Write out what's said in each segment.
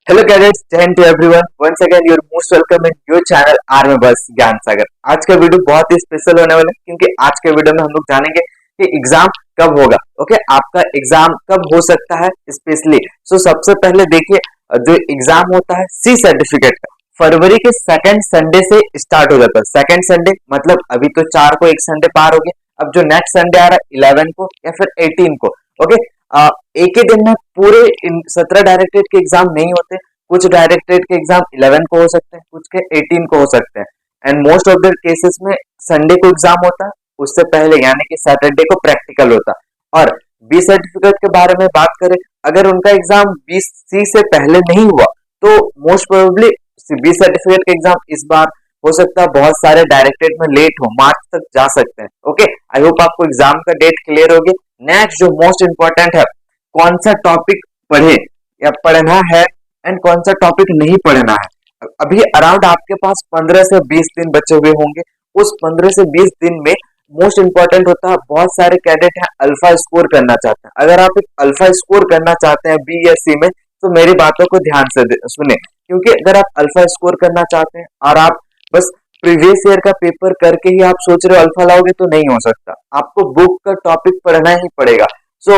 Hello cadets, Jai Hind to everyone. Once again your most welcome in your channel आर में बस ज्ञान सागर। आज का वीडियो बहुत ही स्पेशल होने वाला है क्योंकि आज के वीडियो में हम लोग जानेंगे कि एग्जाम कब होगा। ओके, आपका एग्जाम कब हो सकता है स्पेशली। सबसे पहले देखिए, जो एग्जाम होता है सी सर्टिफिकेट का फरवरी के सेकंड संडे से स्टार्ट हो जाता है। सेकंड संडे मतलब अभी तो 4 को एक संडे पार हो गया, अब जो नेक्स्ट संडे आ रहा है 11 को या फिर 18 को। ओके, एक ही दिन में पूरे 17 डायरेक्टरेट के एग्जाम नहीं होते। कुछ डायरेक्टरेट के एग्जाम 11 को हो सकते हैं, कुछ के 18 को हो सकते हैं। And most of the cases में संडे को एग्जाम होता है, उससे पहले यानी कि सैटरडे को प्रैक्टिकल होता है। और बी सर्टिफिकेट के बारे में बात करें, अगर उनका एग्जाम 20 से पहले नहीं हुआ तो मोस्ट प्रोबेबली बी सर्टिफिकेट का एग्जाम इस बार हो सकता है बहुत सारे डायरेक्टरेट में लेट हो, मार्च तक जा सकते हैं। ओके, आई होप आपको एग्जाम का डेट क्लियर हो गया। नेक्स्ट जो मोस्ट इंपॉर्टेंट है, कौन सा टॉपिक पढ़े या पढ़ना है एंड कौन सा टॉपिक नहीं पढ़ना है। अभी अराउंड आपके पास 15 से 20 दिन बचे हुए होंगे। उस 15 से 20 दिन में मोस्ट इंपॉर्टेंट होता है, बहुत सारे कैडेट हैं अल्फा स्कोर करना चाहते हैं। अगर आप एक अल्फा स्कोर करना चाहते हैं बी या सी में, तो मेरी बातों को ध्यान से सुने, क्योंकि अगर आप अल्फा स्कोर करना चाहते हैं और आप बस प्रीवियस ईयर का पेपर करके ही आप सोच रहे हो अल्फा लाओगे, तो नहीं हो सकता। आपको बुक का टॉपिक पढ़ना ही पड़ेगा।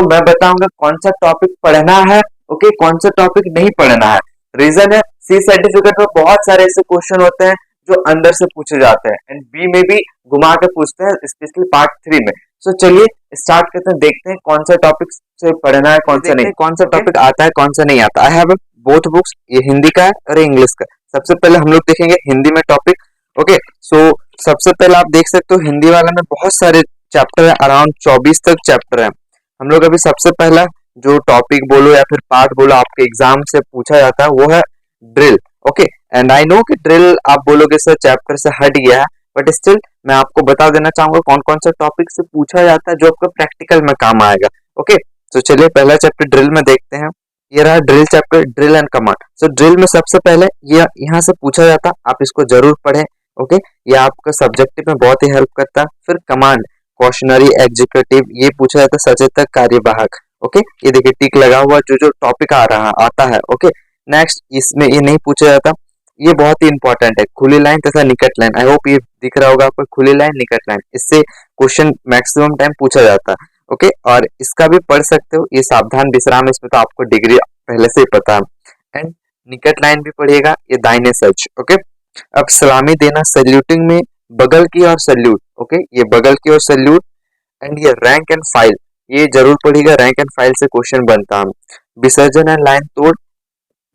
मैं बताऊंगा कौन सा टॉपिक पढ़ना है, ओके, कौन सा टॉपिक नहीं पढ़ना है। रीजन है, सी सर्टिफिकेट में बहुत सारे ऐसे क्वेश्चन होते हैं जो अंदर से पूछे जाते हैं एंड बी में भी घुमा के पूछते हैं, स्पेशली पार्ट 3 में। चलिए स्टार्ट करते हैं, देखते हैं कौन सा टॉपिक से पढ़ना है, कौन सा नहीं, कौन सा टॉपिक आता है, कौन सा नहीं आता। आई हैव बोथ बुक्स, ये हिंदी का है और इंग्लिश का। सबसे पहले हम लोग देखेंगे हिंदी में टॉपिक। ओके, सबसे पहले आप देख सकते हो हिंदी वाला में बहुत सारे चैप्टर है, अराउंड 24 तक चैप्टर है। हम लोग अभी सबसे पहला जो टॉपिक बोलो या फिर पार्ट बोलो आपके एग्जाम से पूछा जाता है वो है drill. Okay, and I know कि ड्रिल आप बोलोगे सर चैप्टर से हट गया है, बट स्टिल मैं आपको बता देना चाहूंगा कौन कौन सा टॉपिक से पूछा जाता है जो आपका प्रैक्टिकल में काम आएगा। ओके, चलिए पहला चैप्टर ड्रिल में देखते हैं। ये रहा drill chapter, drill and command. Drill में सबसे पहले ये यहाँ से पूछा जाता, आप इसको जरूर पढ़ें। ओके, ये आपका सब्जेक्टिव में बहुत ही हेल्प करता है। फिर कमांड, कॉशनरी, एग्जीक्यूटिव, ये पूछा जाता है सचेतक, कार्यवाहक। ओके, ये देखिए टिक लगा हुआ जो जो टॉपिक आ रहा आता है। ओके, नेक्स्ट इसमें ये नहीं पूछा जाता, ये बहुत ही इंपॉर्टेंट है, खुली लाइन तथा निकट लाइन। आई होप ये दिख रहा होगा आपको, खुली लाइन निकट लाइन, इससे क्वेश्चन मैक्सिमम टाइम पूछा जाता है। ओके, और इसका भी पढ़ सकते हो, ये सावधान विश्राम, इसमें तो आपको डिग्री पहले से ही पता है। एंड निकट लाइन भी पढ़िएगा, ये दाहिने सच। ओके, अब सलामी देना, सल्यूटिंग में बगल की और सल्यूट। ओके, ये बगल की और सल्यूट। एंड ये रैंक एंड फाइल, ये जरूर पढ़िएगा, रैंक एंड फाइल से क्वेश्चन बनता है। विसर्जन एंड लाइन तोड़।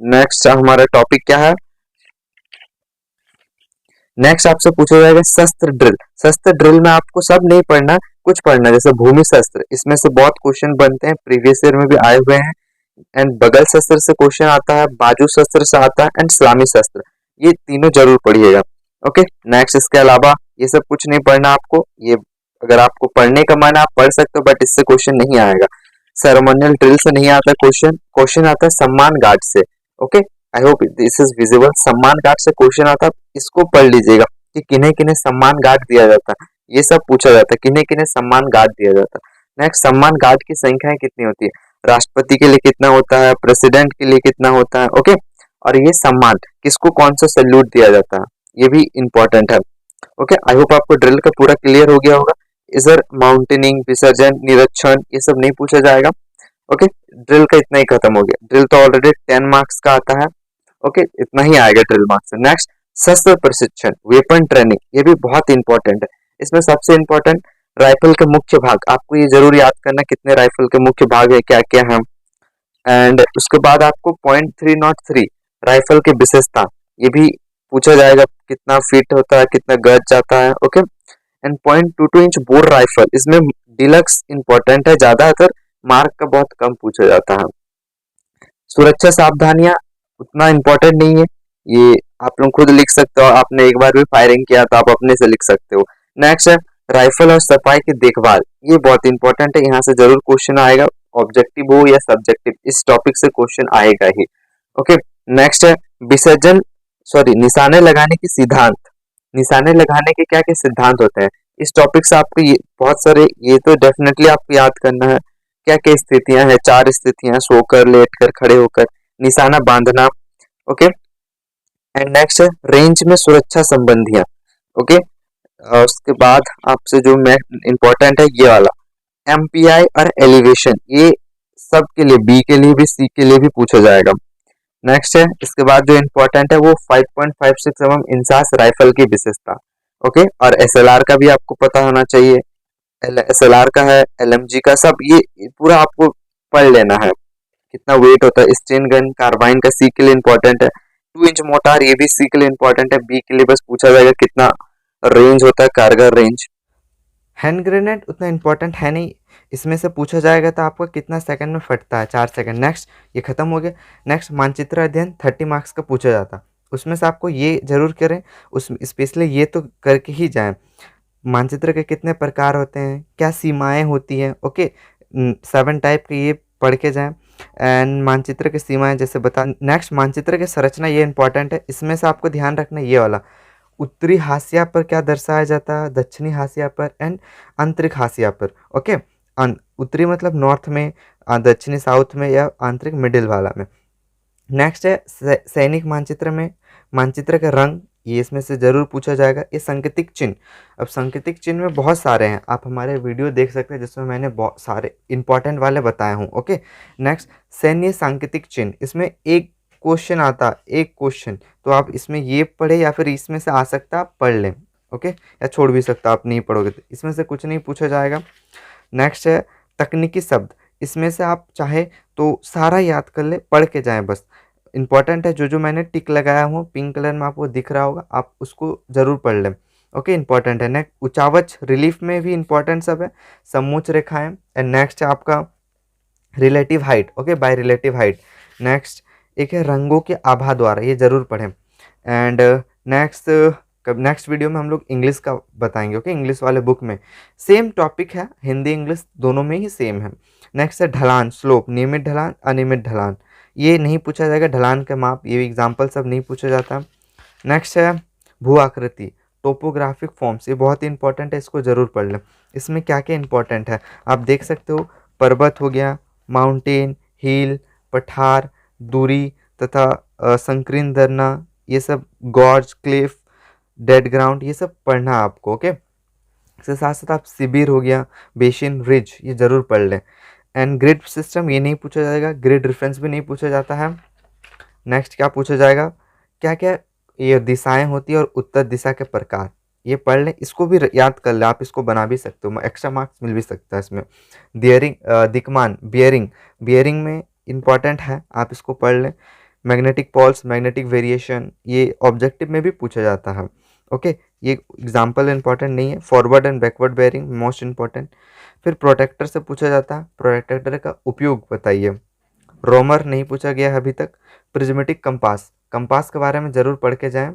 नेक्स्ट हमारा टॉपिक क्या है, नेक्स्ट आपसे पूछा जाएगा शस्त्र ड्रिल। शस्त्र ड्रिल में आपको सब नहीं पढ़ना, कुछ पढ़ना, जैसे भूमि शस्त्र, इसमें से बहुत क्वेश्चन बनते हैं, प्रीवियस ईयर में भी आए हुए हैं। एंड बगल शस्त्र से क्वेश्चन आता है, बाजू शस्त्र से आता है, एंड सलामी शस्त्र, ये तीनों जरूर पढ़िएगा। ओके, नेक्स्ट इसके अलावा ये सब कुछ नहीं पढ़ना आपको। ये अगर आपको पढ़ने का मन आप पढ़ सकते हो, बट इससे क्वेश्चन नहीं आएगा। सेरेमोनियल ड्रिल से नहीं आता क्वेश्चन, क्वेश्चन आता है सम्मान गार्ड से। Okay, I hope this is visible. सम्मान गार्ड से क्वेश्चन आता है, इसको पढ़ लीजिएगा कि किन्हें किन्हें सम्मान गार्ड दिया जाता है, ये सब पूछा जाता है, किन्हें किन्हें सम्मान गार्ड दिया जाता है। नेक्स्ट, सम्मान गार्ड की संख्याएं कितनी होती है, राष्ट्रपति के लिए कितना होता है, प्रेसिडेंट के लिए कितना होता है। ओके, और ये सम्मान किसको कौन सा सैल्यूट दिया जाता है, ये भी इंपॉर्टेंट है। ओके, आई होप आपको ड्रिल का पूरा क्लियर हो गया होगा। इधर माउंटेनिंग, विसर्जन, निरीक्षण, ये सब नहीं पूछा जाएगा। ओके, ड्रिल का इतना ही खत्म हो गया। ड्रिल तो ऑलरेडी 10 मार्क्स का आता है। ओके, इतना ही आएगा ड्रिल मार्क्स से। नेक्स्ट, शस्त्र प्रशिक्षण, वेपन ट्रेनिंग, ये भी बहुत इंपॉर्टेंट है। इसमें सबसे इंपॉर्टेंट राइफल के मुख्य भाग, आपको ये जरूर याद करना कितने राइफल के मुख्य भाग है, क्या क्या है। एंड उसके बाद आपको पॉइंट 303 राइफल की विशेषता, ये भी पूछा जाएगा, कितना फीट होता है, कितना गज जाता है। Okay, and 0.22 inch bore rifle, इसमें डिलक्स इंपॉर्टेंट है, ज्यादातर मार्क का बहुत कम पूछा जाता है। सुरक्षा सावधानियां उतना इंपॉर्टेंट नहीं है, ये आप लोग खुद लिख सकते हो, आपने एक बार भी फायरिंग किया तो आप अपने से लिख सकते हो। नेक्स्ट है राइफल और सफाई की देखभाल, ये बहुत इंपॉर्टेंट है, यहाँ से जरूर क्वेश्चन आएगा, ऑब्जेक्टिव हो या सब्जेक्टिव, इस टॉपिक से क्वेश्चन आएगा ही। ओके, नेक्स्ट है विसर्जन, निशाने लगाने के सिद्धांत, निशाने लगाने के क्या क्या सिद्धांत होते हैं, इस टॉपिक से आपको ये बहुत सारे, ये तो डेफिनेटली आपको याद करना है। क्या क्या स्थितियां हैं, 4 स्थितियां, सोकर, लेटकर, खड़े होकर, निशाना बांधना, ओके। एंड नेक्स्ट है रेंज में सुरक्षा संबंधियां। ओके। उसके बाद आपसे जो मैं इंपॉर्टेंट है ये वाला एमपीआई और एलिवेशन, ये सब के लिए बी के लिए भी सी के लिए भी पूछा जाएगा। नेक्स्ट है इसके बाद जो इम्पोर्टेंट है वो 5.56 mm इंसास राइफल की विशेषता। ओके। और एसएलआर का भी आपको पता होना चाहिए, एसएलआर का है, एलएमजी का, सब ये पूरा आपको पढ़ लेना है कितना वेट होता है। स्टेन गन कार्बाइन का सी के लिए इंपॉर्टेंट है। 2 इंच मोटार ये भी सी के लिए इंपॉर्टेंट है। बी के लिए बस पूछा जाएगा कितना रेंज होता है, कारगर रेंज। हैंड ग्रेनेड उतना इंपॉर्टेंट है नहीं, इसमें से पूछा जाएगा तो आपको कितना सेकंड में फटता है, 4 सेकंड। नेक्स्ट, ये खत्म हो गया। नेक्स्ट मानचित्र अध्ययन 30 मार्क्स का पूछा जाता, उसमें से आपको ये जरूर करें, उस स्पेशली ये तो करके ही जाएं। मानचित्र के कितने प्रकार होते हैं, क्या सीमाएं होती हैं, ओके, 7 टाइप के, ये पढ़ के जाएं। एंड मानचित्र की सीमाएं जैसे बता। नेक्स्ट मानचित्र की संरचना, ये इंपॉर्टेंट है, इसमें से आपको ध्यान रखना ये वाला, उत्तरी हाशिया पर क्या दर्शाया जाता है, दक्षिणी हाशिया पर एंड आंतरिक हाशिया पर। ओके। उत्तरी मतलब नॉर्थ में, दक्षिणी साउथ में, या आंतरिक मिडिल वाला में। नेक्स्ट है सैनिक मानचित्र में मानचित्र का रंग, ये इसमें से जरूर पूछा जाएगा। ये सांकेतिक चिन्ह, अब सांकेतिक चिन्ह में बहुत सारे हैं, आप हमारे वीडियो देख सकते हैं जिसमें मैंने बहुत सारे इंपॉर्टेंट वाले बताए हूँ। ओके। नेक्स्ट सैन्य सांकेतिक चिन्ह, इसमें एक क्वेश्चन आता, एक क्वेश्चन, तो आप इसमें ये पढ़े या फिर इसमें से आ सकता आप पढ़ लें। ओके। या छोड़ भी सकता आप नहीं पढ़ोगे तो, इसमें से कुछ नहीं पूछा जाएगा। नेक्स्ट है तकनीकी शब्द, इसमें से आप चाहे तो सारा याद कर ले, पढ़ के जाएं बस। इंपॉर्टेंट है जो जो मैंने टिक लगाया हूँ पिंक कलर में आपको दिख रहा होगा, आप उसको जरूर पढ़ लें। ओके। इंपॉर्टेंट है। नेक्स्ट उचावच रिलीफ में भी इंपॉर्टेंट सब है, समोच्च रेखाएं। एंड नेक्स्ट है आपका relative height, okay, by relative height. Next एक है रंगों के आभा द्वारा, ये जरूर पढ़ें। एंड नेक्स्ट वीडियो में हम लोग इंग्लिश का बताएंगे। ओके। इंग्लिश वाले बुक में सेम टॉपिक है, हिंदी इंग्लिश दोनों में ही सेम है। नेक्स्ट है ढलान, स्लोप, नियमित ढलान, अनियमित ढलान, ये नहीं पूछा जाएगा। ढलान के माप, ये एग्जाम्पल सब नहीं पूछा जाता। नेक्स्ट है भू आकृति, टोपोग्राफिक फॉर्म्स, ये बहुत ही इंपॉर्टेंट है, इसको जरूर पढ़ लें। इसमें क्या क्या इंपॉर्टेंट है आप देख सकते हो, पर्वत हो गया, माउंटेन, हिल, पठार, दूरी तथा संकीर्ण धरना, ये सब, गॉर्ज, क्लिफ, डेड ग्राउंड, ये सब पढ़ना है आपको। ओके। इसके साथ साथ आप शिविर हो गया, बेसिन, रिज, ये जरूर पढ़ लें। एंड ग्रिड सिस्टम, ये नहीं पूछा जाएगा। ग्रिड रेफरेंस भी नहीं पूछा जाता है। नेक्स्ट क्या पूछा जाएगा, क्या क्या ये दिशाएं होती है और उत्तर दिशा के प्रकार, ये पढ़ लें, इसको भी याद कर लें, आप इसको बना भी सकते हो, एक्स्ट्रा मार्क्स मिल भी सकता है इसमें। बियरिंग, दिक्मान, बियरिंग, बियरिंग में इंपॉर्टेंट है, आप इसको पढ़ लें। मैग्नेटिक पोल्स, मैग्नेटिक वेरिएशन, ये ऑब्जेक्टिव में भी पूछा जाता है। ओके। ये एग्जाम्पल इंपॉर्टेंट नहीं है। Forward and backward bearing most important. फिर प्रोटेक्टर से पूछा जाता है, प्रोटेक्टर का उपयोग बताइए। रोमर नहीं पूछा गया है अभी तक। प्रिज्मेटिक कंपास, कंपास के बारे में जरूर पढ़ के जाएं।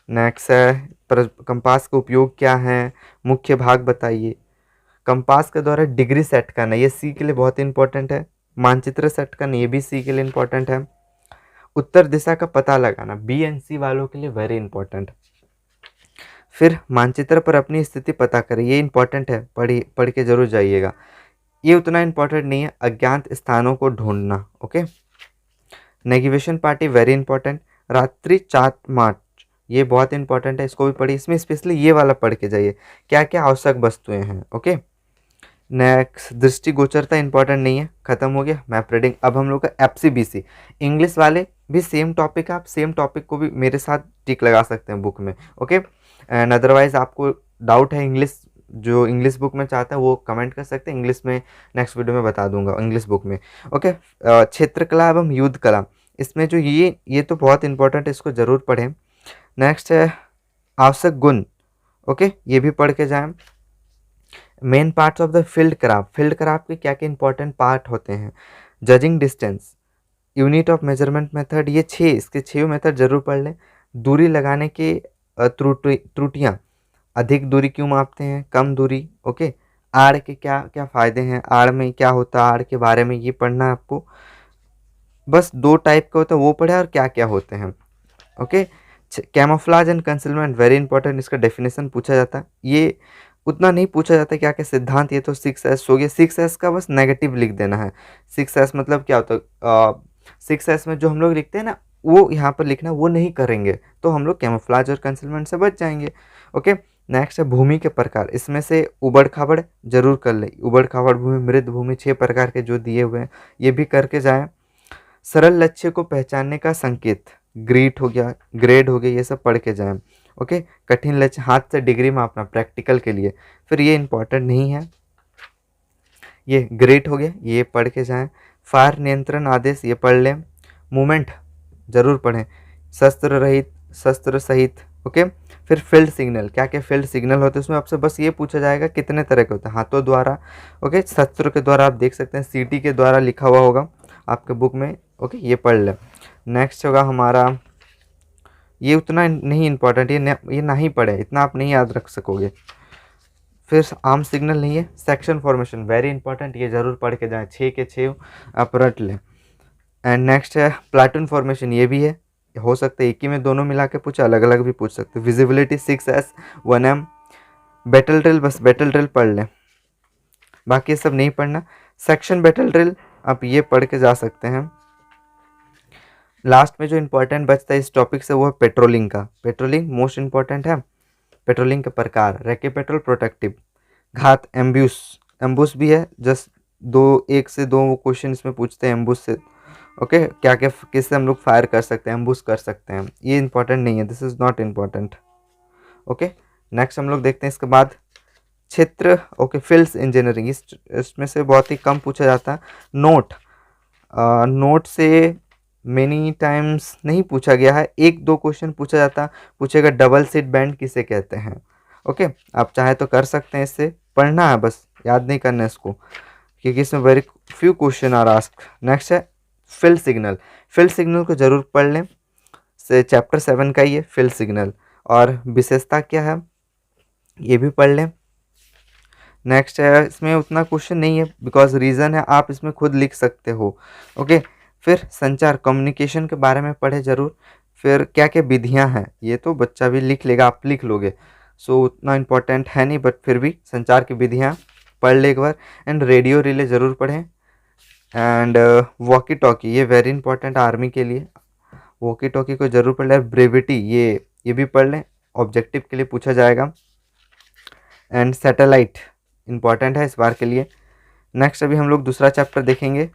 नेक्स्ट है कंपास का उपयोग क्या है, मुख्य भाग बताइए। कंपास के द्वारा डिग्री सेट करना, ये सी के लिए बहुत इंपॉर्टेंट है। मानचित्र सेट करना, ये भी सी के लिए इंपॉर्टेंट है। उत्तर दिशा का पता लगाना, बी एंड सी वालों के लिए वेरी इंपॉर्टेंट। फिर मानचित्र पर अपनी स्थिति पता करें, ये इंपॉर्टेंट है, पढ़ के जरूर जाइएगा। ये उतना इंपॉर्टेंट नहीं है, अज्ञात स्थानों को ढूंढना। Okay. Navigation party very important. रात्रि चार्ट मार्च, ये बहुत इंपॉर्टेंट है, इसको भी पढ़िए। इसमें स्पेशली ये वाला पढ़ के जाइए, क्या क्या आवश्यक वस्तुएं हैं। ओके। नेक्स्ट दृष्टिगोचरता इंपॉर्टेंट नहीं है, खत्म हो गया। मैप रीडिंग, अब हम लोग का एफसीबीसी, इंग्लिश वाले भी सेम टॉपिक है, आप सेम टॉपिक को भी मेरे साथ टिक लगा सकते हैं बुक में। ओके। एंड अदरवाइज आपको डाउट है इंग्लिश, जो इंग्लिश बुक में चाहता है वो कमेंट कर सकते हैं, इंग्लिश में नेक्स्ट वीडियो में बता दूंगा इंग्लिश बुक में। ओके। क्षेत्रकला एवं युद्ध कला, इसमें जो ये तो बहुत इंपॉर्टेंट है, इसको जरूर पढ़ें। नेक्स्ट है आवश्यक गुण, ओके, ये भी पढ़ के जाएं। Main parts of the field craft, field craft के क्या क्या इंपॉर्टेंट पार्ट होते हैं। Judging distance, unit of measurement method, ये 6, इसके 6 मेथड जरूर पढ़ लें। दूरी लगाने के त्रुटियाँ, अधिक दूरी क्यों मापते हैं, कम दूरी। ओके। आड़ के क्या क्या फ़ायदे हैं, आड़ में क्या होता है, आड़ के बारे में ये पढ़ना है आपको। बस 2 टाइप का होता है वो पढ़े, और क्या क्या होते हैं। Okay. Camouflage and concealment very important, इसका डेफिनेशन पूछा जाता है, ये उतना नहीं पूछा जाता क्या क्या सिद्धांत, ये तो 6S हो गया। 6S का बस नेगेटिव लिख देना है। 6S मतलब क्या होता है, 6S में जो हम लोग लिखते हैं ना वो यहाँ पर लिखना वो नहीं करेंगे तो हम लोग कैमोफ्लेज और कंसीलमेंट से बच जाएंगे। ओके, नेक्स्ट है भूमि के प्रकार। इसमें से उबड़ खाबड़ जरूर कर ले, उबड़ खाबड़ भूमि, मृद भूमि, 6 प्रकार के जो दिए हुए हैं ये भी करके जाएं। सरल लक्ष्य को पहचानने का संकेत, ग्रीड हो गया, ग्रेड हो गया, ये सब पढ़ के जाएं। ओके, कठिन लक्ष्य, हाथ से डिग्री मापना प्रैक्टिकल के लिए, फिर ये इंपॉर्टेंट नहीं है, ये ग्रेड हो गया, ये पढ़ के जाएं। फायर नियंत्रण आदेश ये पढ़ लें। मूवमेंट जरूर पढ़ें, शस्त्र रहित, शस्त्र सहित। ओके, फिर फील्ड सिग्नल, क्या क्या फील्ड सिग्नल होते हैं उसमें आपसे बस ये पूछा जाएगा कितने तरह के होते हैं, हाथों द्वारा, ओके, शस्त्र के द्वारा, आप देख सकते हैं सीटी के द्वारा लिखा हुआ होगा आपके बुक में। ओके, ये पढ़ लें। नेक्स्ट होगा हमारा, ये उतना नहीं इंपॉर्टेंट, ये ना ही पढ़े, इतना आप नहीं याद रख सकोगे। फिर आर्म सिग्नल नहीं है, सेक्शन फॉर्मेशन वेरी इंपॉर्टेंट, ये जरूर पढ़ के जाएं, 6 के 6 आप रट लें। एंड नेक्स्ट है प्लाटून फॉर्मेशन, ये भी है, हो सकता है एक ही में दोनों मिला के पूछे, अलग अलग भी पूछ सकते। Visibility 6S 1M। Battle drill, बस बैटल ड्रिल पढ़ लें, बाकी ये सब नहीं पढ़ना। सेक्शन बैटल ड्रिल आप ये पढ़ के जा सकते हैं। लास्ट में जो इंपॉर्टेंट बचता है इस टॉपिक से वो है पेट्रोलिंग का, पेट्रोलिंग मोस्ट इंपॉर्टेंट है। पेट्रोलिंग के प्रकार, रेके पेट्रोल, प्रोटेक्टिव, घात, एम्ब्यूस, एम्बुस भी है, जस्ट 1 से 2 क्वेश्चन इसमें पूछते हैं एम्बुस से। ओके, क्या क्या किससे हम लोग फायर कर सकते हैं, एम्बुस कर सकते हैं, ये इंपॉर्टेंट नहीं है, this is not important. Okay, next हम लोग देखते हैं इसके बाद क्षेत्र। ओके, फील्ड्स इंजीनियरिंग, इसमें से बहुत ही कम पूछा जाता है। नोट, नोट से मेनी टाइम्स नहीं पूछा गया है, 1-2 क्वेश्चन पूछा जाता, पूछेगा डबल सीट बैंड किसे कहते हैं। ओके, आप चाहे तो कर सकते हैं, इससे पढ़ना है बस, याद नहीं करना है इसको, क्योंकि इसमें very few question are asked. Next है फील्ड सिग्नल, फील्ड सिग्नल को जरूर पढ़ लें, से चैप्टर 7 का ही है फील्ड सिग्नल, और विशेषता क्या है ये भी पढ़ लें। नेक्स्ट है, इसमें उतना क्वेश्चन नहीं है बिकॉज रीज़न है, आप इसमें खुद लिख सकते हो। ओके, फिर संचार, कम्युनिकेशन के बारे में पढ़े जरूर। फिर क्या क्या विधियां हैं ये तो बच्चा भी लिख लेगा, आप लिख लोगे, सो उतना इम्पोर्टेंट है नहीं, बट फिर भी संचार की विधियां पढ़ ले एक बार। एंड रेडियो रिले ज़रूर पढ़ें। एंड वॉकी टॉकी, ये वेरी इंपॉर्टेंट आर्मी के लिए, वॉकी टॉकी को जरूर पढ़ लें। ब्रेविटी, ये भी पढ़ लें, ऑब्जेक्टिव के लिए पूछा जाएगा। एंड सैटेलाइट इंपॉर्टेंट है इस बार के लिए। नेक्स्ट अभी हम लोग दूसरा चैप्टर देखेंगे।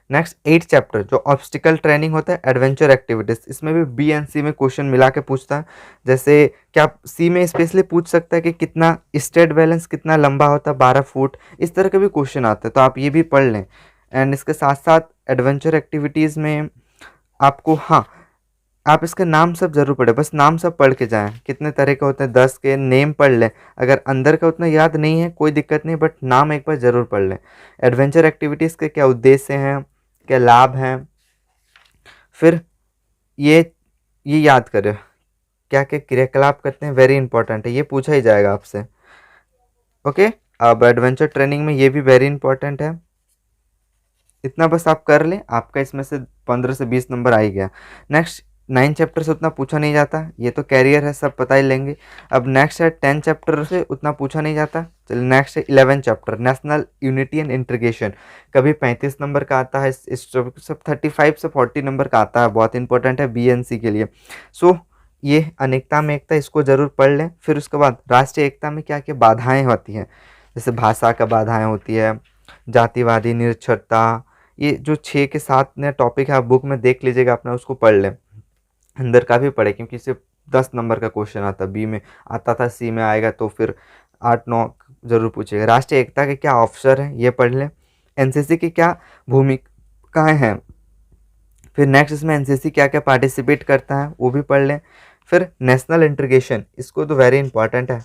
नेक्स्ट 8 चैप्टर जो ऑब्स्टिकल ट्रेनिंग होता है, एडवेंचर एक्टिविटीज, इसमें भी बी एंड सी में क्वेश्चन मिला के पूछता है। जैसे क्या सी में स्पेशली पूछ सकता है कि कितना स्टेट बैलेंस कितना लंबा होता है, 12 फुट, इस तरह के भी क्वेश्चन आते हैं, तो आप ये भी पढ़ लें। एंड इसके साथ साथ एडवेंचर एक्टिविटीज़ में आपको, हाँ, आप इसका नाम सब जरूर पढ़े, बस नाम सब पढ़ के जाएं, कितने तरह के होते हैं 10 के नेम पढ़ लें। अगर अंदर का उतना याद नहीं है कोई दिक्कत नहीं, बट नाम एक बार जरूर पढ़ लें। एडवेंचर एक्टिविटीज़ के क्या उद्देश्य हैं, क्या लाभ हैं, फिर ये याद करें क्या क्या क्रियाकलाप करते हैं, वेरी इंपॉर्टेंट है, ये पूछा ही जाएगा आपसे। ओके, अब एडवेंचर ट्रेनिंग में ये भी वेरी इंपॉर्टेंट है, इतना बस आप कर लें, आपका इसमें से 15 से 20 नंबर आ ही गया। नेक्स्ट 9 चैप्टर से उतना पूछा नहीं जाता, ये तो कैरियर है, सब पता ही लेंगे। अब नेक्स्ट है 10 चैप्टर से उतना पूछा नहीं जाता। चलिए नेक्स्ट है 11 chapter, national unity and integration, कभी 35 नंबर का आता है, इस टॉपिक सब 35 से 40 नंबर का आता है, बहुत इंपॉर्टेंट है BNC के लिए। सो ये अनेकता में एकता, इसको जरूर पढ़ लें। फिर उसके बाद राष्ट्रीय एकता में क्या क्या बाधाएँ होती हैं, जैसे भाषा का बाधाएँ होती है, जातिवादी, निरक्षरता, ये जो 6 के 7 नया टॉपिक है आप बुक में देख लीजिएगा अपना, उसको पढ़ लें, अंदर का भी पढ़े, क्योंकि सिर्फ 10 नंबर का क्वेश्चन आता, बी में आता था, सी में आएगा तो फिर 8-9 जरूर पूछेगा। राष्ट्रीय एकता के क्या अवसर हैं ये पढ़ लें। एनसीसी की क्या भूमिकाएं हैं, फिर नेक्स्ट इसमें एनसीसी क्या क्या पार्टिसिपेट करता है वो भी पढ़ लें। फिर नेशनल इंटीग्रेशन, इसको तो वेरी इंपॉर्टेंट है,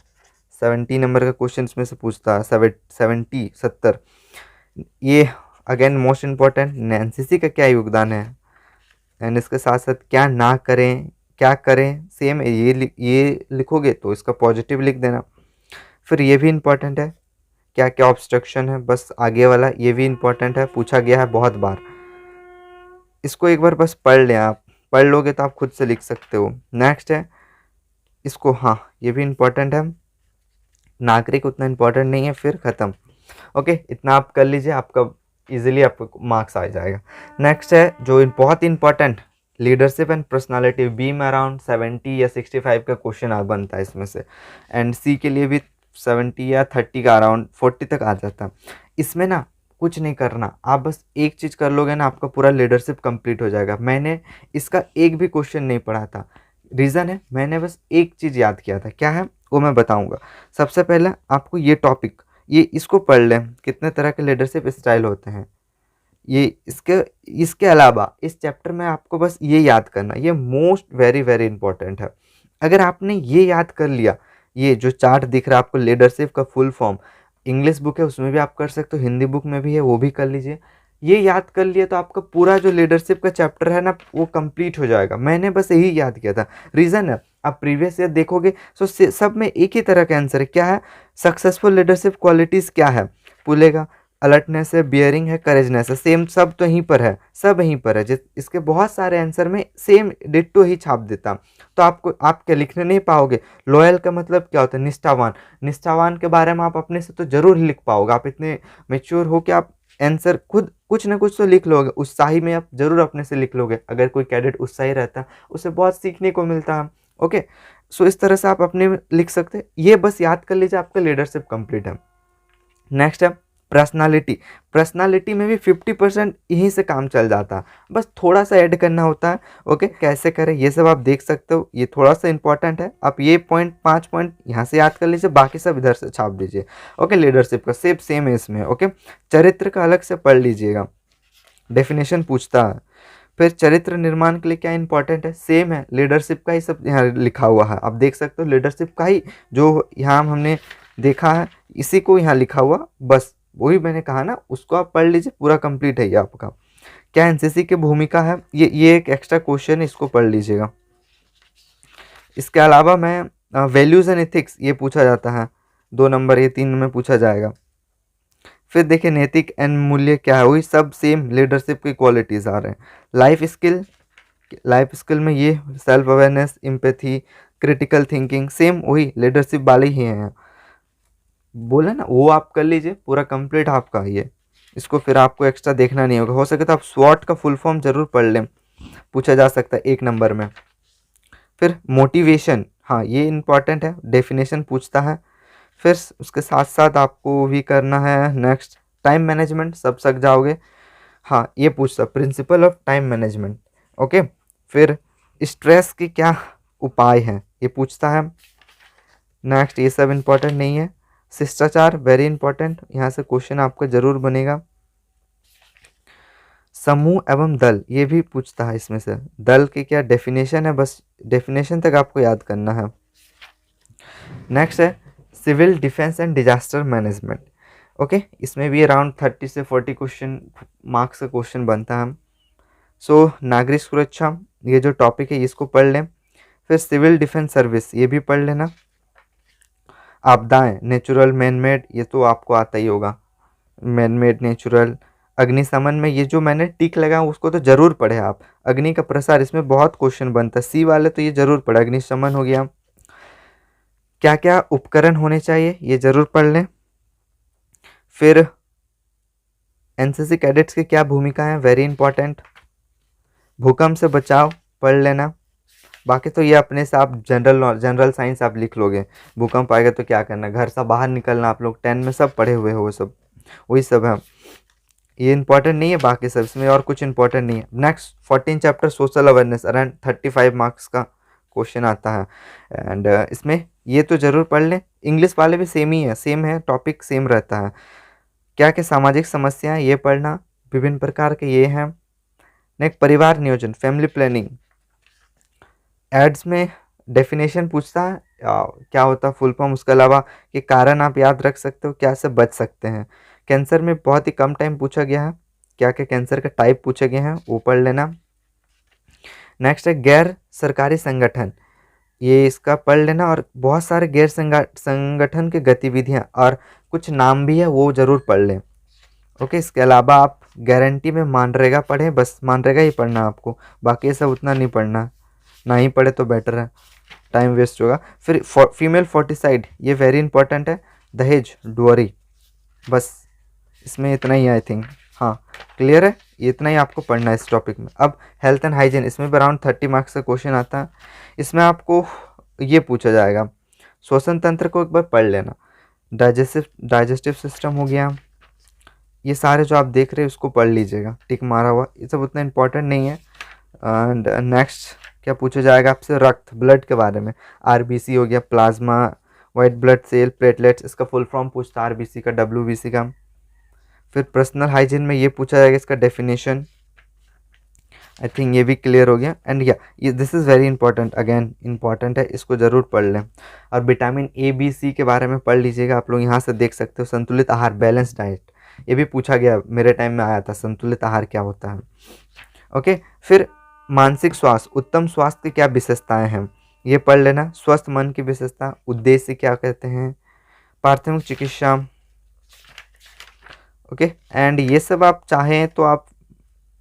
70 नंबर का क्वेश्चन इसमें से पूछता है, 70 ये अगेन मोस्ट इम्पॉर्टेंट। एनसीसी का क्या योगदान है, एंड इसके साथ साथ क्या ना करें क्या करें, सेम ये लिखोगे तो इसका पॉजिटिव लिख देना। फिर ये भी इम्पॉर्टेंट है, क्या क्या ऑब्स्ट्रक्शन है, बस आगे वाला ये भी इम्पॉर्टेंट है, पूछा गया है बहुत बार, इसको एक बार बस पढ़ लें, आप पढ़ लोगे तो आप खुद से लिख सकते हो। नेक्स्ट है इसको, हाँ ये भी इम्पॉर्टेंट है, नागरिक उतना इम्पॉर्टेंट नहीं है, फिर ख़त्म। ओके, इतना आप कर लीजिए, आपका इजीली आपको मार्क्स आ जाएगा। नेक्स्ट है जो बहुत important, leadership and personality. B में अराउंड 70 या 65 का क्वेश्चन आ बनता है इसमें से, एंड सी के लिए भी 70 या 30 का अराउंड 40 तक आ जाता है। इसमें ना कुछ नहीं करना, आप बस एक चीज़ कर लोगे ना, आपका पूरा लीडरशिप कंप्लीट हो जाएगा। मैंने इसका एक भी क्वेश्चन नहीं पढ़ा था, रीज़न है मैंने बस एक चीज़ याद किया था। क्या है वो मैं बताऊंगा। सबसे पहले आपको ये टॉपिक, ये इसको पढ़ लें, कितने तरह के लीडरशिप स्टाइल होते हैं। ये इसके इसके अलावा इस चैप्टर में आपको बस ये याद करना, ये मोस्ट वेरी वेरी इंपॉर्टेंट है। अगर आपने ये याद कर लिया, ये जो चार्ट दिख रहा है आपको लीडरशिप का फुल फॉर्म, इंग्लिश बुक है उसमें भी आप कर सकते हो, हिंदी बुक में भी है वो भी कर लीजिए। ये याद कर लिया तो आपका पूरा जो लीडरशिप का चैप्टर है ना वो कंप्लीट हो जाएगा। मैंने बस यही याद किया था। रीज़न है आप प्रीवियस ईयर देखोगे तो सब में एक ही तरह का आंसर है। क्या है? सक्सेसफुल लीडरशिप क्वालिटीज़ क्या है बोलेगा? अलर्टनेस है, बियरिंग है, करेजनेस है। सेम सब तो यहीं पर है, सब यहीं पर है। जिस इसके बहुत सारे आंसर में सेम डिट्टो ही छाप देता, तो आप क्या लिखने नहीं पाओगे। लॉयल का मतलब क्या होता है? निष्ठावान। निष्ठावान के बारे में आप अपने से तो जरूर ही लिख पाओगे। आप इतने मेच्योर हो कि आप आंसर खुद कुछ ना कुछ तो लिख लोगे। उत्साही में आप जरूर अपने से लिख लोगे। अगर कोई कैडेट उत्साही रहता है उसे बहुत सीखने को मिलता है। ओके, सो इस तरह से आप अपने में लिख सकते हैं। ये बस याद कर लीजिए, आपका लीडरशिप कंप्लीट है। नेक्स्ट है पर्सनालिटी। पर्सनालिटी में भी 50% यहीं से काम चल जाता है, बस थोड़ा सा ऐड करना होता है। ओके, कैसे करें ये सब आप देख सकते हो, ये थोड़ा सा इंपॉर्टेंट है। आप ये पॉइंट 5 पॉइंट यहाँ से याद कर लीजिए, बाकी सब इधर से छाप दीजिए। ओके, लीडरशिप का सेम है इसमें। ओके, चरित्र का अलग से पढ़ लीजिएगा, डेफिनेशन पूछता है। फिर चरित्र निर्माण के लिए क्या इंपॉर्टेंट है, सेम है, लीडरशिप का ही सब यहाँ लिखा हुआ है। आप देख सकते हो लीडरशिप का ही जो यहाँ हमने देखा है इसी को यहाँ लिखा हुआ, बस वही मैंने कहा ना, उसको आप पढ़ लीजिए, पूरा कंप्लीट है ये आपका। क्या एनसीसी की भूमिका है, ये एक एक्स्ट्रा क्वेश्चन है, इसको पढ़ लीजिएगा। इसके अलावा मैं वैल्यूज़ एंड एथिक्स ये पूछा जाता है 2 नंबर, ये 3 में पूछा जाएगा। फिर देखिए नैतिक एंड मूल्य क्या है, वही सब सेम लीडरशिप की क्वालिटीज़ आ रहे हैं। लाइफ स्किल में ये self awareness, empathy, critical thinking, same वही लीडरशिप वाले ही हैं। बोले ना वो आप कर लीजिए, पूरा कंप्लीट आपका ये। इसको फिर आपको एक्स्ट्रा देखना नहीं होगा। हो सके तो आप स्वॉट का फुल फॉर्म जरूर पढ़ लें, पूछा जा सकता है 1 नंबर में। फिर मोटिवेशन, हाँ ये इंपॉर्टेंट है, डेफिनेशन पूछता है। फिर उसके साथ साथ आपको भी करना है नेक्स्ट टाइम मैनेजमेंट, सब सक जाओगे। हाँ ये पूछता principle of time management. Okay, फिर स्ट्रेस के क्या उपाय हैं ये पूछता है। नेक्स्ट ये सब इम्पोर्टेंट नहीं है। शिष्टाचार वेरी इंपॉर्टेंट, यहाँ से क्वेश्चन आपका जरूर बनेगा। समूह एवं दल ये भी पूछता है इसमें से, दल की क्या डेफिनेशन है, बस डेफिनेशन तक आपको याद करना है। नेक्स्ट है civil defence and disaster management. Okay, इसमें भी अराउंड 30 से 40 क्वेश्चन मार्क्स का क्वेश्चन बनता है। सो नागरिक सुरक्षा ये जो टॉपिक है इसको पढ़ लें। फिर सिविल डिफेंस सर्विस ये भी पढ़ लेना। आपदाएं, नेचुरल मैन मेड ये तो आपको आता ही होगा, मैन मेड नेचुरल। अग्निशमन में ये जो मैंने टिक लगा उसको तो जरूर पढ़े आप। अग्नि का प्रसार इसमें बहुत क्वेश्चन बनता है, सी वाले तो ये जरूर पढ़े। अग्निशमन हो गया। क्या क्या उपकरण होने चाहिए ये जरूर पढ़ लें। फिर एनसीसी कैडेट्स की क्या भूमिका है, वेरी इंपॉर्टेंट। भूकंप से बचाव पढ़ लेना। बाकी तो ये अपने से आप जनरल साइंस आप लिख लोगे। भूकंप आएगा तो क्या करना, घर से बाहर निकलना, आप लोग 10 में सब पढ़े हुए हो, वो सब वही सब है। ये इंपॉर्टेंट नहीं है, बाकी सब इसमें और कुछ इंपॉर्टेंट नहीं है। Next 14 chapter social awareness, around 35 marks का क्वेश्चन आता है। एंड इसमें ये तो जरूर पढ़ लें। इंग्लिश वाले भी सेम ही है, सेम है, टॉपिक सेम रहता है। क्या क्या सामाजिक समस्याएं ये पढ़ना, विभिन्न प्रकार के ये हैं। नेक्स्ट परिवार नियोजन, फैमिली प्लानिंग। एड्स में डेफिनेशन पूछता है क्या होता है फुल फॉर्म, उसके अलावा ये कारण आप याद रख सकते हो, क्या से बच सकते हैं। कैंसर में बहुत ही कम टाइम पूछा गया है, क्या क्या कैंसर का टाइप पूछे गए हैं वो पढ़ लेना। नेक्स्ट है गैर सरकारी संगठन, ये इसका पढ़ लेना। और बहुत सारे गैर संगठन की गतिविधियां और कुछ नाम भी है वो जरूर पढ़ लें। ओके, इसके अलावा आप गारंटी में मानरेगा पढ़ें, बस मानरेगा ही पढ़ना आपको, बाकी सब उतना नहीं पढ़ना, ना ही पढ़े तो बेटर है, टाइम वेस्ट होगा। फिर फीमेल फोर्टिसाइड ये वेरी इंपॉर्टेंट है, दहेज डुअरी, बस इसमें इतना ही आई थिंक। हाँ क्लियर है, इतना ही आपको पढ़ना है इस टॉपिक में। अब हेल्थ एंड हाइजीन, इसमें भी अराउंड 30 मार्क्स का क्वेश्चन आता है। इसमें आपको ये पूछा जाएगा, श्वसन तंत्र को एक बार पढ़ लेना, डाइजेस्टिव सिस्टम हो गया, ये सारे जो आप देख रहे हैं उसको पढ़ लीजिएगा, टिक मारा हुआ, ये सब उतना इंपॉर्टेंट नहीं है। एंड नेक्स्ट क्या पूछा जाएगा आपसे, रक्त ब्लड के बारे में, आरबीसी हो गया, plasma, white blood cell, platelets, इसका फुल फॉर्म पूछता है आरबीसी का, डब्ल्यूबीसी का। फिर पर्सनल हाइजीन में ये पूछा जाएगा इसका डेफिनेशन, आई थिंक ये भी क्लियर हो गया। एंड ये this is very important, again important है, इसको ज़रूर पढ़ लें। और विटामिन ए बी सी के बारे में पढ़ लीजिएगा, आप लोग यहाँ से देख सकते हो, संतुलित आहार, बैलेंस डाइट, ये भी पूछा गया, मेरे टाइम में आया था, संतुलित आहार क्या होता है। ओके, फिर मानसिक स्वास्थ्य, उत्तम स्वास्थ्य की क्या विशेषताएं हैं, ये पढ़ लेना। स्वस्थ मन की विशेषता, उद्देश्य क्या कहते हैं, प्राथमिक चिकित्सा। ओके, एंड ये सब आप चाहें तो आप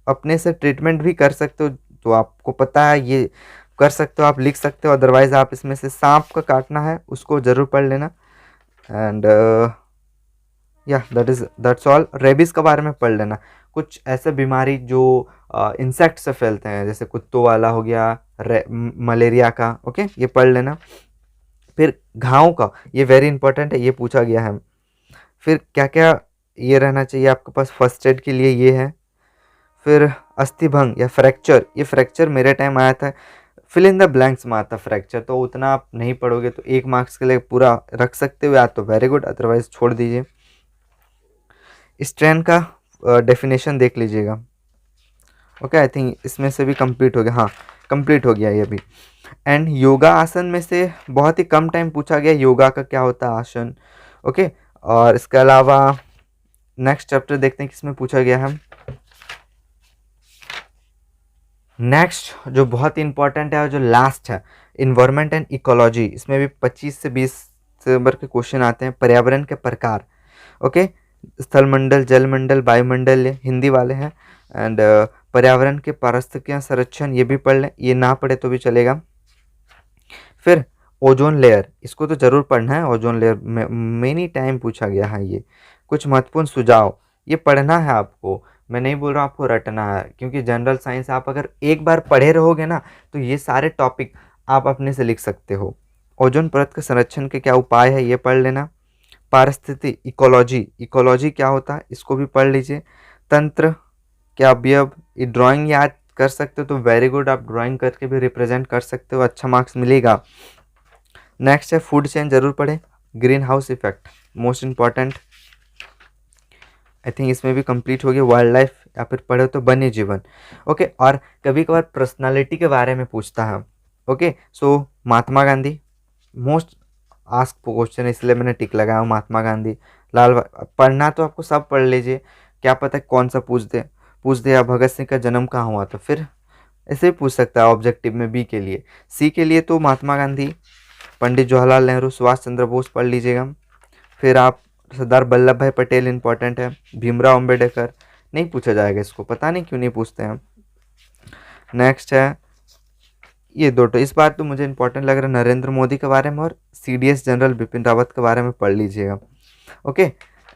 अपने से ट्रीटमेंट भी कर सकते हो, तो आपको पता है ये कर सकते हो, आप लिख सकते हो। अदरवाइज आप इसमें से सांप का काटना है उसको ज़रूर पढ़ लेना। एंड या दैट्स ऑल। रेबीज़ के बारे में पढ़ लेना, कुछ ऐसे बीमारी जो इंसेक्ट से फैलते हैं, जैसे कुत्तों वाला हो गया, मलेरिया का, ओके, ये पढ़ लेना। फिर घाव का, ये वेरी इंपॉर्टेंट है, ये पूछा गया है। फिर क्या क्या ये रहना चाहिए आपके पास फर्स्ट एड के लिए, ये है। फिर अस्थिभंग या फ्रैक्चर, ये फ्रैक्चर मेरे टाइम आया था, फिल इन द ब्लैंक्स में आता फ्रैक्चर, तो उतना आप नहीं पढ़ोगे, तो 1 मार्क्स के लिए पूरा रख सकते हो या तो वेरी गुड, अदरवाइज छोड़ दीजिए। स्ट्रेन का डेफिनेशन देख लीजिएगा। ओके, आई थिंक इसमें से भी कंप्लीट हो गया, हाँ कंप्लीट हो गया ये भी। एंड योगा आसन में से बहुत ही कम टाइम पूछा गया, योगा का क्या होता है आसन। ओके, और इसके अलावा नेक्स्ट चैप्टर देखते हैं किसमें पूछा गया है। नेक्स्ट जो बहुत ही इंपॉर्टेंट है और जो लास्ट है, इन्वायरमेंट एंड इकोलॉजी, इसमें भी 25 से 20 नंबर के क्वेश्चन आते हैं। पर्यावरण के प्रकार, ओके, स्थलमंडल, जलमंडल, वायुमंडल, ये हिंदी वाले हैं। एंड पर्यावरण के पारिस्थितिक संरक्षण, ये भी पढ़ लें, ये ना पढ़े तो भी चलेगा। फिर ओजोन लेयर, इसको तो ज़रूर पढ़ना है, ओजोन लेयर में मेनी टाइम पूछा गया है ये। कुछ महत्वपूर्ण सुझाव, ये पढ़ना है आपको, मैं नहीं बोल रहा हूँ आपको रटना है, क्योंकि जनरल साइंस आप अगर एक बार पढ़े रहोगे ना तो ये सारे टॉपिक आप अपने से लिख सकते हो। ओजोन परत के संरक्षण के क्या उपाय है, ये पढ़ लेना। पारिस्थिति, इकोलॉजी, इकोलॉजी क्या होता है, इसको भी पढ़ लीजिए। तंत्र के अवयव, ये ड्राइंग याद कर सकते हो तो वेरी गुड, आप ड्राइंग करके भी रिप्रेजेंट कर सकते हो, अच्छा मार्क्स मिलेगा। नेक्स्ट है फूड चेन, जरूर पढ़ें। Green house effect, most important, I think इसमें भी कंप्लीट हो गया। वाइल्ड लाइफ, या फिर पढ़े तो वन्य जीवन। ओके, और कभी कभार पर्सनालिटी के बारे में पूछता है। ओके, सो Mahatma Gandhi, most ask question, इसलिए मैंने टिक लगाया हूँ, महात्मा गांधी। पढ़ना तो आपको सब पढ़ लीजिए, क्या पता कौन सा पूछ दे। या भगत सिंह का जन्म कहाँ हुआ, तो फिर ऐसे ही पूछ सकता है ऑब्जेक्टिव में। बी के लिए, सी के लिए तो महात्मा गांधी, पंडित जवाहरलाल नेहरू, सुभाष चंद्र बोस पढ़ लीजिएगा। फिर आप सरदार वल्लभ भाई पटेल इंपॉर्टेंट है। भीमराव अंबेडकर नहीं पूछा जाएगा, इसको पता नहीं क्यों नहीं पूछते हैं। नेक्स्ट है ये दो, तो इस बार तो मुझे इंपॉर्टेंट लग रहा है, नरेंद्र मोदी के बारे में और सीडीएस जनरल बिपिन रावत के बारे में पढ़ लीजिएगा। ओके,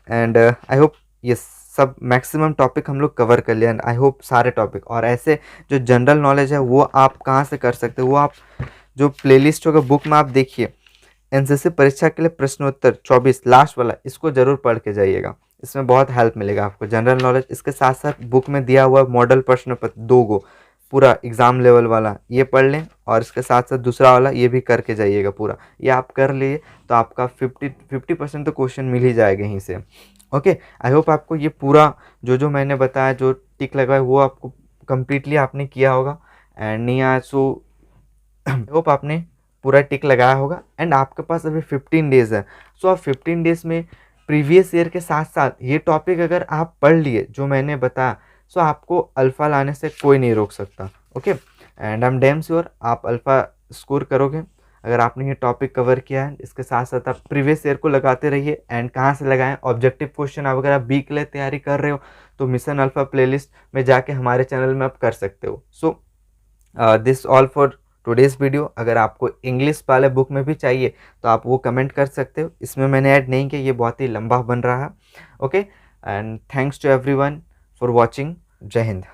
एंड आई होप ये सब मैक्सिमम टॉपिक हम लोग कवर कर लिया। एंड आई होप सारे टॉपिक, और ऐसे जो जनरल नॉलेज है वो आप कहाँ से कर सकते हो, वो आप जो प्लेलिस्ट होगा बुक में आप देखिए, एनसीसी परीक्षा के लिए प्रश्नोत्तर 24 लास्ट वाला, इसको जरूर पढ़ के जाइएगा, इसमें बहुत हेल्प मिलेगा आपको जनरल नॉलेज। इसके साथ साथ बुक में दिया हुआ मॉडल प्रश्न पत्र 2 गो पूरा एग्जाम लेवल वाला, ये पढ़ लें, और इसके साथ साथ दूसरा वाला ये भी करके जाइएगा पूरा। ये आप कर लिए तो आपका 50% तो क्वेश्चन मिल ही जाएगा यहीं से। ओके, आई होप आपको ये पूरा जो मैंने बताया, जो टिक लगाया, वो आपको कम्प्लीटली आपने किया होगा। एंड नहीं आया सो आई होप आपने पूरा टिक लगाया होगा। एंड आपके पास अभी 15 डेज़ है, सो आप 15 डेज़ में प्रीवियस ईयर के साथ साथ ये टॉपिक अगर आप पढ़ लिए जो मैंने बताया, सो आपको अल्फ़ा लाने से कोई नहीं रोक सकता। Okay, and I am damn sure आप अल्फ़ा स्कोर करोगे अगर आपने ये टॉपिक कवर किया है। इसके साथ साथ आप प्रीवियस ईयर को लगाते रहिए। एंड कहाँ से लगाएं, ऑब्जेक्टिव क्वेश्चन आप अगर आप बी के लिए तैयारी कर रहे हो तो मिशन अल्फ़ा प्लेलिस्ट में जाके हमारे चैनल में आप कर सकते हो। So this all for today's video. अगर आपको इंग्लिश वाले बुक में भी चाहिए तो आप वो कमेंट कर सकते हो, इसमें मैंने ऐड नहीं किया, ये बहुत ही लंबा बन रहा है। Okay, and thanks to everyone for watching. Jai Hind.